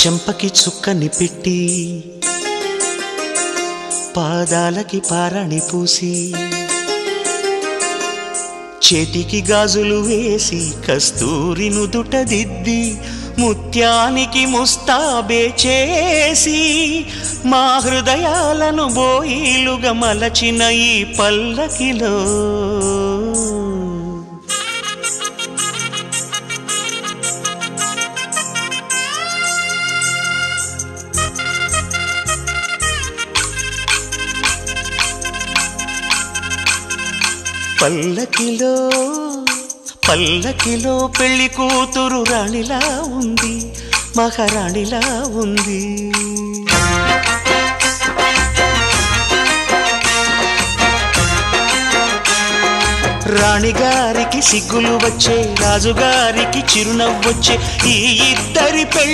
చెంపకి చుక్కని పెట్టి పాదాలకి పారాణి పూసి చేతికి గాజులు వేసి కస్తూరి నుదుట దిద్ది ముత్యానికి ముస్తాబే చేసి మా హృదయాలను బోయిలుగా మలచిన ఈ పల్లకిలో పల్లకిలో పల్లకిలో పెళ్లి కూతురు రాణిలా ఉంది, మహారాణిలా ఉంది. రాణిగారికి సిగ్గులు వచ్చే, రాజుగారికి చిరునవ్వొచ్చే ఈ ఇద్దరి పెళ్లి